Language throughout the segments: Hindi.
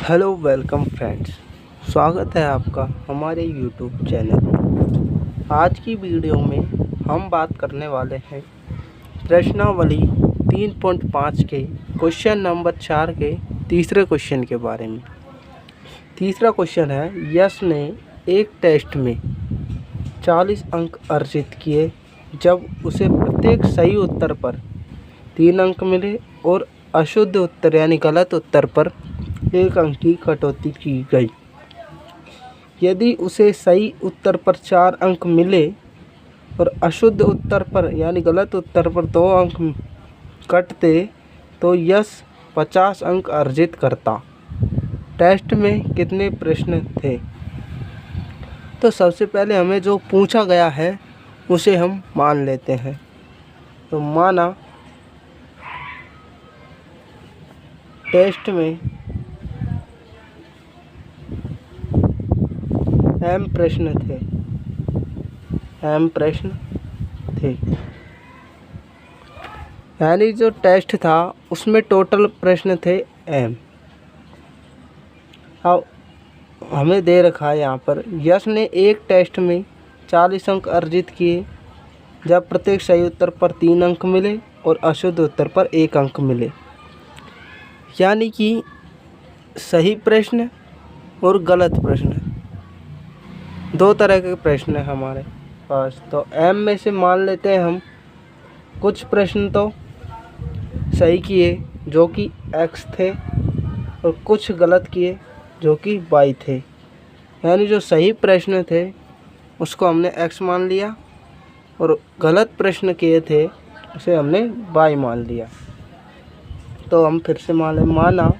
Hello welcome friends. स्वागत है आपका हमारे यूट्यूब चैनल। आज की वीडियो में हम बात करने वाले हैं प्रश्नावली 3.5 के क्वेश्चन नंबर 4 के तीसरे क्वेश्चन के बारे में। तीसरा क्वेश्चन है, यश ने एक टेस्ट में 40 अंक अर्जित किए जब उसे प्रत्येक सही उत्तर पर 3 अंक मिले और अशुद्ध उत्तर यानी गलत उत्तर पर 1 अंक की कटौती की गई। यदि उसे सही उत्तर पर 4 अंक मिले और अशुद्ध उत्तर पर यानी गलत उत्तर पर 2 अंक कटते तो यश 50 अंक अर्जित करता। टेस्ट में कितने प्रश्न थे? तो सबसे पहले हमें जो पूछा गया है उसे हम मान लेते हैं। तो माना टेस्ट में m प्रश्न थे। यानी जो टेस्ट था उसमें टोटल प्रश्न थे m। अब हमें दे रखा है यहाँ पर, यश ने एक टेस्ट में 40 अंक अर्जित किए जब प्रत्येक सही उत्तर पर 3 अंक मिले और अशुद्ध उत्तर पर 1 अंक मिले। यानी कि सही प्रश्न और गलत प्रश्न, 2 तरह के प्रश्न हैं हमारे पास। तो m में से मान लेते हैं हम कुछ प्रश्न तो सही किए जो कि x थे और कुछ गलत किए जो कि y थे। यानी जो सही प्रश्न थे उसको हमने x मान लिया और गलत प्रश्न किए थे उसे हमने y मान लिया। तो हम फिर से माना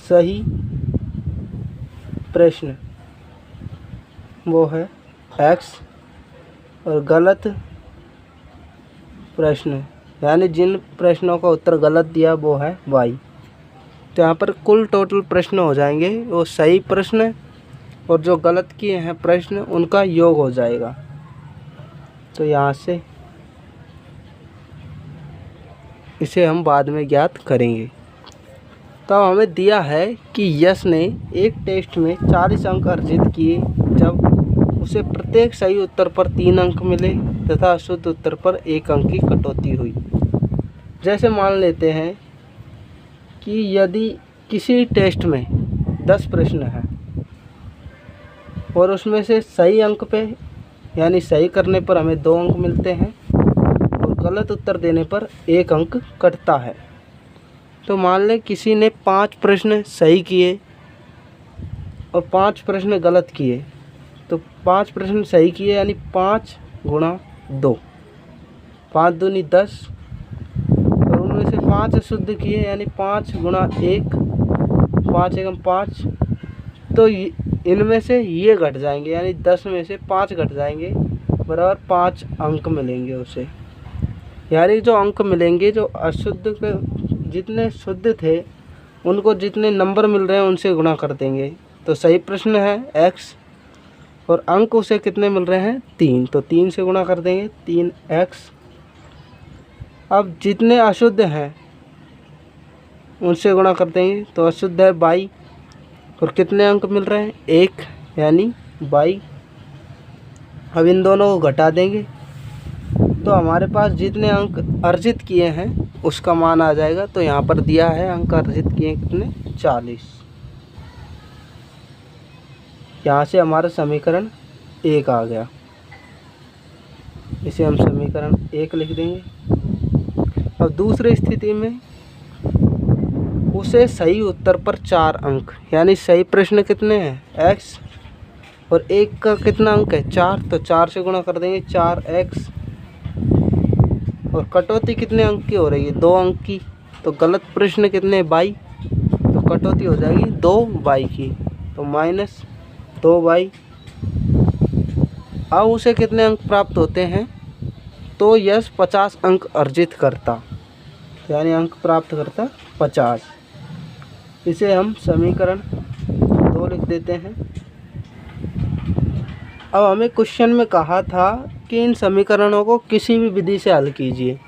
सही प्रश्न वो है x और गलत प्रश्न यानी जिन प्रश्नों का उत्तर गलत दिया वो है y। तो यहाँ पर कुल टोटल प्रश्न हो जाएंगे वो सही प्रश्न और जो गलत किए हैं प्रश्न उनका योग हो जाएगा। तो यहाँ से इसे हम बाद में ज्ञात करेंगे। तो हमें दिया है कि यश ने एक टेस्ट में 40 अंक अर्जित किए जब उसे प्रत्येक सही उत्तर पर 3 अंक मिले तथा अशुद्ध उत्तर पर 1 अंक की कटौती हुई। जैसे मान लेते हैं कि यदि किसी टेस्ट में 10 प्रश्न हैं और उसमें से सही अंक पे यानी सही करने पर हमें 2 अंक मिलते हैं और गलत उत्तर देने पर 1 अंक कटता है। तो मान लें किसी ने 5 प्रश्न सही किए और 5 प्रश्न गलत किए। तो 5 प्रश्न सही किए यानी 5 गुणा 2, 5 दूनी 10 और उनमें से 5 अशुद्ध किए यानी 5 गुणा 1, 5 एकम 5। तो इनमें से ये घट जाएंगे यानी 10 में से 5 घट जाएंगे बराबर 5 अंक मिलेंगे उसे। यानी जो अंक मिलेंगे जो अशुद्ध के जितने शुद्ध थे उनको जितने नंबर मिल रहे हैं उनसे गुणा कर देंगे। तो सही प्रश्न है x और अंक उसे कितने मिल रहे हैं 3, तो 3 से गुणा कर देंगे 3x। अब जितने अशुद्ध हैं उनसे गुणा कर देंगे तो अशुद्ध है y और कितने अंक मिल रहे हैं 1 यानी y। अब इन दोनों को घटा देंगे तो हमारे पास जितने अंक अर्जित किए हैं उसका मान आ जाएगा। तो यहाँ पर दिया है अंक अर्जित किए कितने 40। यहाँ से हमारा समीकरण 1 आ गया। इसे हम समीकरण 1 लिख देंगे। अब दूसरी स्थिति में उसे सही उत्तर पर 4 अंक यानी सही प्रश्न कितने हैं x और 1 का कितना अंक है 4, तो 4 से गुणा कर देंगे 4x। और कटौती कितने अंक की हो रही है 2 अंक की। तो गलत प्रश्न कितने y, तो कटौती हो जाएगी 2y की, तो -2y। अब उसे कितने अंक प्राप्त होते हैं तो यश 50 अंक अर्जित करता यानी अंक प्राप्त करता 50। इसे हम समीकरण 2 लिख देते हैं। अब हमें क्वेश्चन में कहा था कि इन समीकरणों को किसी भी विधि से हल कीजिए।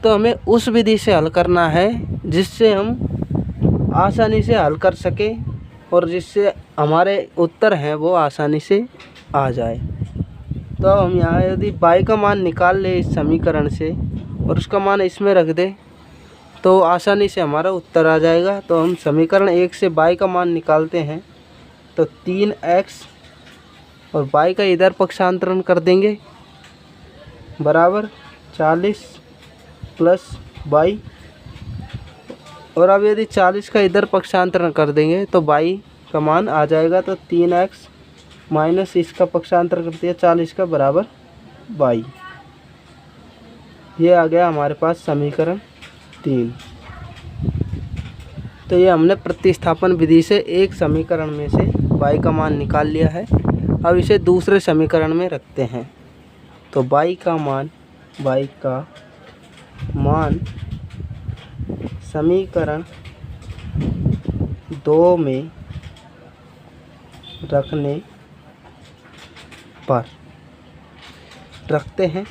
तो हमें उस विधि से हल करना है जिससे हम आसानी से हल कर सकें और जिससे हमारे उत्तर हैं वो आसानी से आ जाए। तो हम यहाँ यदि y का मान निकाल ले इस समीकरण से और उसका मान इसमें रख दें तो आसानी से हमारा उत्तर आ जाएगा। तो हम समीकरण 1 से y का मान निकालते हैं तो 3x और y का इधर पक्षांतरण कर देंगे बराबर 40 प्लस y, और अब यदि 40 का इधर पक्षांतरण कर देंगे तो y का मान आ जाएगा। तो 3x माइनस इसका पक्षांतर कर दिया 40 का बराबर y। ये आ गया हमारे पास समीकरण 3। तो ये हमने प्रतिस्थापन विधि से एक समीकरण में से y का मान निकाल लिया है। अब इसे दूसरे समीकरण में रखते हैं तो y का मान समीकरण 2 में रखने पर रखते हैं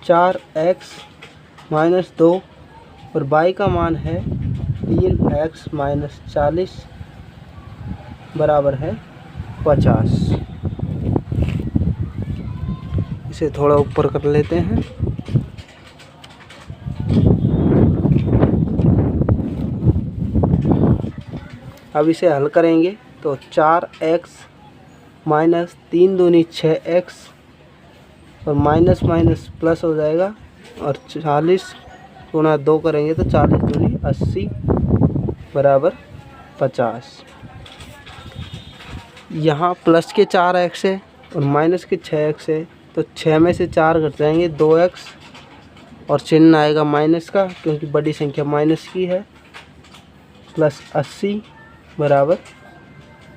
4x माइनस 2 और y का मान है 3x माइनस 40 बराबर है 50। इसे थोड़ा ऊपर कर लेते हैं। अब इसे हल करेंगे तो 4x माइनस 3 दूनी 6x और माइनस माइनस प्लस हो जाएगा और 40 गुणा 2 करेंगे तो 40 दूनी 80 बराबर 50। यहाँ प्लस के 4x है और माइनस के 6x है तो 6 में से 4 घट जाएंगे 2x और चिन्ह आएगा माइनस का क्योंकि बड़ी संख्या माइनस की है, प्लस 80 बराबर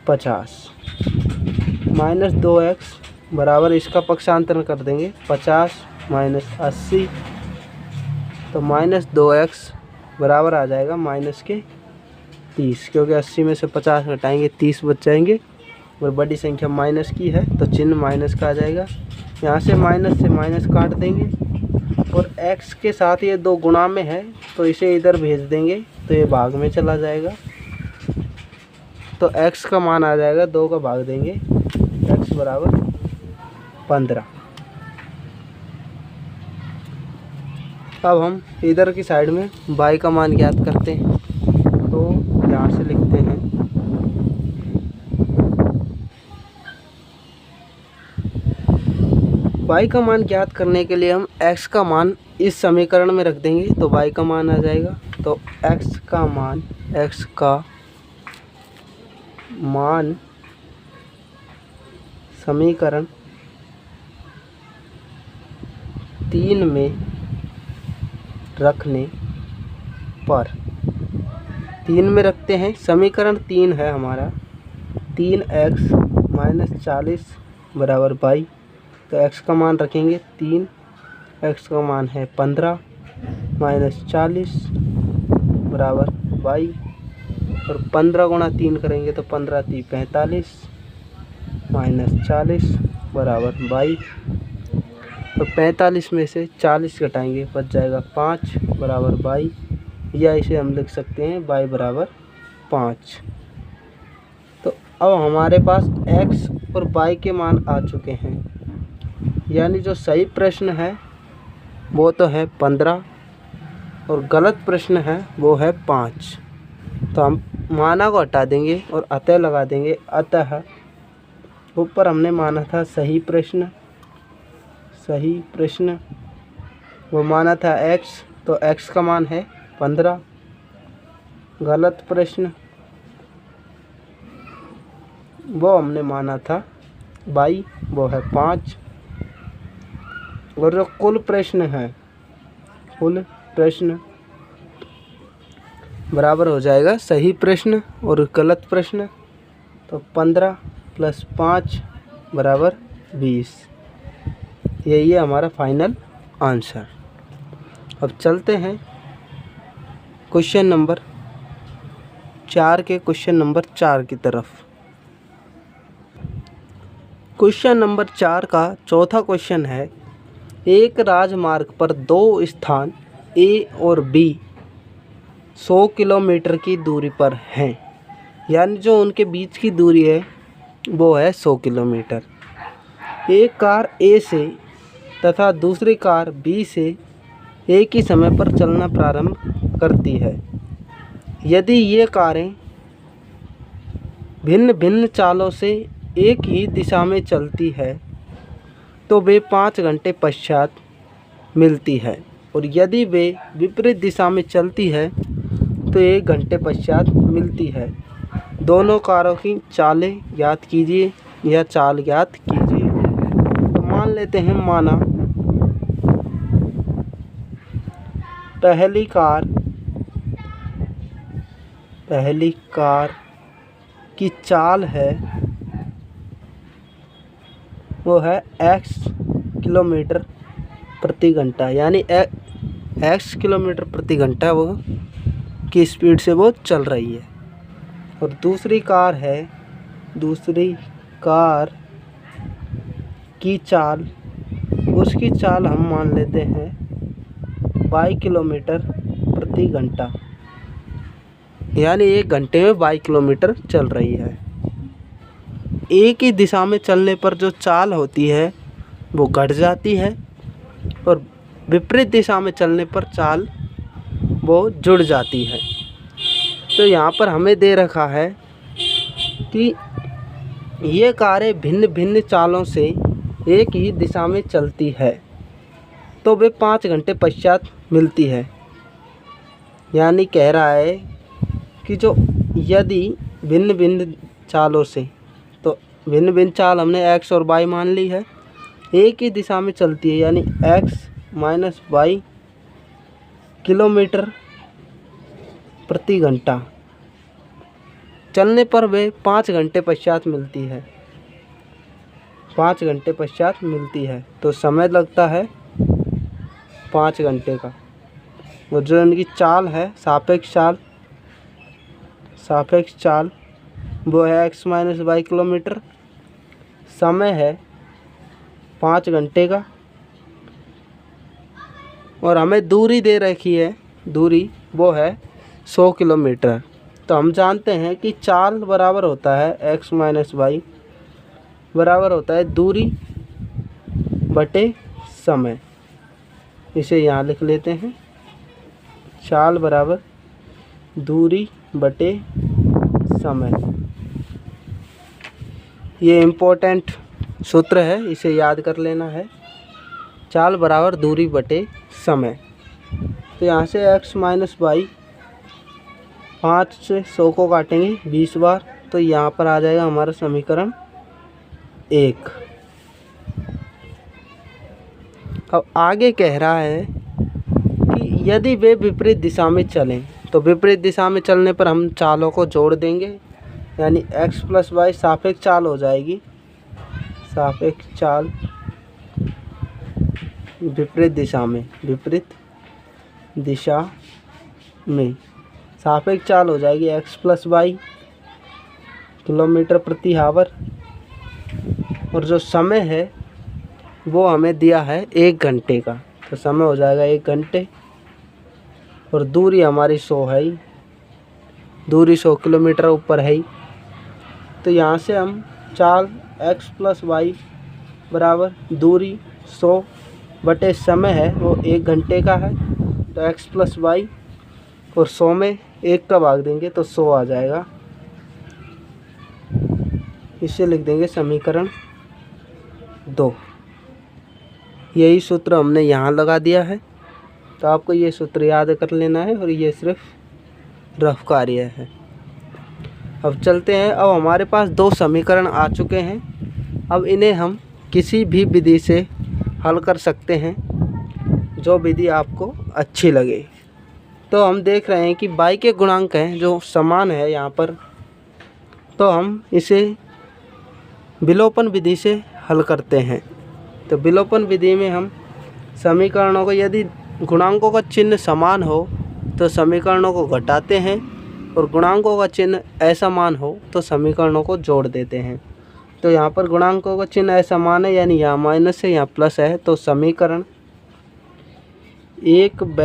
50। माइनस 2x बराबर इसका पक्षांतरण कर देंगे 50 माइनस 80 तो माइनस 2x बराबर आ जाएगा माइनस के 30, क्योंकि 80 में से 50 घटाएंगे 30 बच जाएंगे और बड़ी संख्या माइनस की है तो चिन्ह माइनस का आ जाएगा। यहाँ से माइनस काट देंगे और x के साथ ये 2 गुणा में है तो इसे इधर भेज देंगे तो ये भाग में चला जाएगा। तो x का मान आ जाएगा 2 का भाग देंगे x बराबर 15। अब हम इधर की साइड में y का मान ज्ञात करते हैं तो यहाँ से लिखते हैं y का मान ज्ञात करने के लिए हम x का मान इस समीकरण में रख देंगे तो y का मान आ जाएगा। तो x का मान समीकरण 3 में रखने पर 3 में रखते हैं, समीकरण 3 है हमारा 3x माइनस 40 बराबर y। तो x का मान रखेंगे 3, x का मान है 15 माइनस 40 बराबर y और 15 गुणा 3 करेंगे तो 15 3 45 माइनस 40 बराबर y। तो 45 में से 40 घटाएंगे बच जाएगा 5 बराबर y, या इसे हम लिख सकते हैं y बराबर 5। तो अब हमारे पास x और y के मान आ चुके हैं, यानी जो सही प्रश्न है वो तो है 15 और गलत प्रश्न है वो है 5। तो हम माना को हटा देंगे और अतः लगा देंगे। अतः ऊपर हमने माना था सही प्रश्न वो माना था x, तो x का मान है 15। गलत प्रश्न वो हमने माना था y, वो है 5। और जो कुल प्रश्न बराबर हो जाएगा सही प्रश्न और गलत प्रश्न। तो 15 प्लस 5 बराबर 20। यही है हमारा फाइनल आंसर। अब चलते हैं क्वेश्चन नंबर 4 के क्वेश्चन नंबर 4 की तरफ। क्वेश्चन नंबर 4 का चौथा क्वेश्चन है, एक राजमार्ग पर 2 स्थान ए और बी 100 किलोमीटर की दूरी पर हैं, यानी जो उनके बीच की दूरी है वो है 100 किलोमीटर। एक कार ए से तथा दूसरी कार बी से एक ही समय पर चलना प्रारंभ करती है। यदि ये कारें भिन्न भिन्न चालों से एक ही दिशा में चलती है तो वे 5 घंटे पश्चात मिलती है, और यदि वे विपरीत दिशा में चलती है तो 1 घंटे पश्चात मिलती है। दोनों कारों की चालें ज्ञात कीजिए या चाल ज्ञात कीजिए। तो मान लेते हैं, माना पहली कार की चाल है वो है x किलोमीटर प्रति घंटा, यानी x किलोमीटर प्रति घंटा वो की स्पीड से वो चल रही है। और दूसरी कार की चाल, उसकी चाल हम मान लेते हैं 22 किलोमीटर प्रति घंटा, यानी 1 घंटे में 22 किलोमीटर चल रही है। एक ही दिशा में चलने पर जो चाल होती है वो घट जाती है, और विपरीत दिशा में चलने पर चाल वो जुड़ जाती है। तो यहाँ पर हमें दे रखा है कि ये कारें भिन्न भिन्न चालों से एक ही दिशा में चलती है तो वे 5 घंटे पश्चात मिलती है। यानी कह रहा है कि जो यदि भिन्न भिन्न चालों से, तो भिन्न भिन्न चाल हमने x और y मान ली है, एक ही दिशा में चलती है, यानी x माइनस y किलोमीटर प्रति घंटा चलने पर वे 5 घंटे पश्चात मिलती है। 5 घंटे पश्चात मिलती है तो समय लगता है 5 घंटे का। और जो इनकी चाल है सापेक्ष चाल वो है x माइनस वाई किलोमीटर, समय है 5 घंटे का, और हमें दूरी दे रखी है, दूरी वो है 100 किलोमीटर। तो हम जानते हैं कि चाल बराबर होता है x माइनस वाई बराबर होता है दूरी बटे समय। इसे यहाँ लिख लेते हैं, चाल बराबर दूरी बटे समय। ये इम्पोर्टेंट सूत्र है, इसे याद कर लेना है, चाल बराबर दूरी बटे समय। तो यहाँ से x माइनस वाई 5 से 100 को काटेंगे 20 बार, तो यहाँ पर आ जाएगा हमारा समीकरण 1। अब आगे कह रहा है कि यदि वे विपरीत दिशा में चलें, तो विपरीत दिशा में चलने पर हम चालों को जोड़ देंगे, यानी x प्लस वाई सापेक्ष चाल हो जाएगी। सापेक्ष चाल विपरीत दिशा में सापेक्ष चाल हो जाएगी x प्लस वाई किलोमीटर प्रति आवर, और जो समय है वो हमें दिया है 1 घंटे का, तो समय हो जाएगा 1 घंटे। और दूरी हमारी 100 है ही, दूरी 100 किलोमीटर ऊपर है ही। तो यहाँ से हम चाल x प्लस वाई बराबर दूरी 100 बटे समय है वो 1 घंटे का है, तो x प्लस वाई और 100 में 1 का भाग देंगे तो 100 आ जाएगा। इसे लिख देंगे समीकरण 2। यही सूत्र हमने यहाँ लगा दिया है, तो आपको ये सूत्र याद कर लेना है, और ये सिर्फ रफ कार्य है। अब चलते हैं, अब हमारे पास 2 समीकरण आ चुके हैं। अब इन्हें हम किसी भी विधि से हल कर सकते हैं, जो विधि आपको अच्छी लगे। तो हम देख रहे हैं कि y के गुणांक हैं जो समान है यहाँ पर, तो हम इसे विलोपन विधि से हल करते हैं। तो विलोपन विधि में हम समीकरणों को, यदि गुणांकों का चिन्ह समान हो तो समीकरणों को घटाते हैं, और गुणांकों का चिन्ह असमान हो तो समीकरणों को जोड़ देते हैं। तो यहाँ पर गुणांकों का चिन्ह असमान है, यानी यहाँ माइनस है यहाँ प्लस है, तो समीकरण 1 व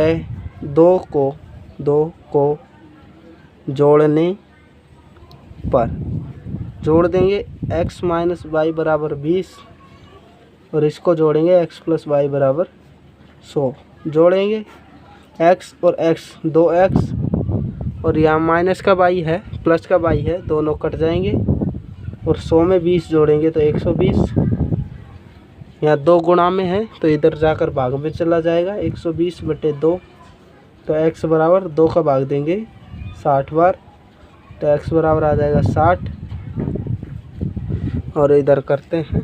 2 को जोड़ने पर जोड़ देंगे x माइनस वाई बराबर 20 और इसको जोड़ेंगे x प्लस वाई बराबर 100। जोड़ेंगे x और x 2x और यहाँ माइनस का वाई है प्लस का वाई है, दोनों कट जाएंगे और 100 में 20 जोड़ेंगे तो 120। यहाँ 2 गुणा में है तो इधर जाकर भाग में चला जाएगा 120/2 तो x बराबर 2 का भाग देंगे 60 बार तो x बराबर आ जाएगा 60 और इधर करते हैं।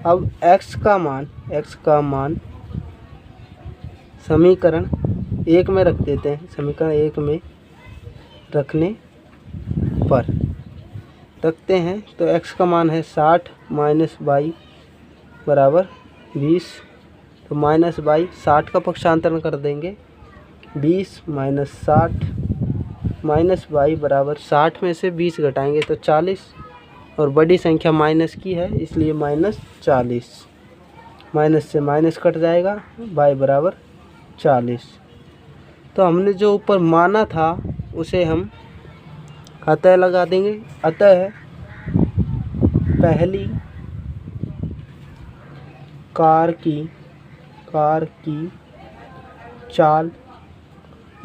अब x का मान समीकरण 1 में रख देते हैं। समीकरण 1 में रखने पर रखते हैं तो x का मान है 60 माइनस वाई बराबर 20 तो माइनस वाई 60 का पक्षांतरण कर देंगे 20 माइनस 60 माइनस वाई बराबर 60 में से 20 घटाएंगे तो 40 और बड़ी संख्या माइनस की है इसलिए -40। माइनस से माइनस कट जाएगा वाई बराबर 40। तो हमने जो ऊपर माना था उसे हम अतः लगा देंगे। अतः पहली कार की चाल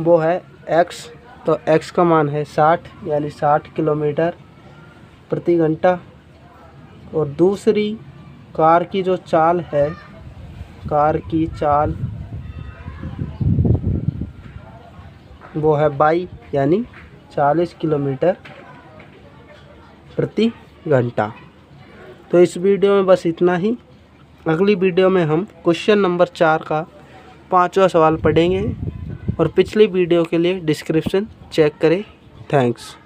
वो है x तो x का मान है 60 यानी 60 किलोमीटर प्रति घंटा और दूसरी कार की जो चाल है कार की चाल वो है बाई यानी 40 किलोमीटर प्रति घंटा। तो इस वीडियो में बस इतना ही। अगली वीडियो में हम क्वेश्चन नंबर 4 का 5वां सवाल पढ़ेंगे और पिछली वीडियो के लिए डिस्क्रिप्शन चेक करें। थैंक्स।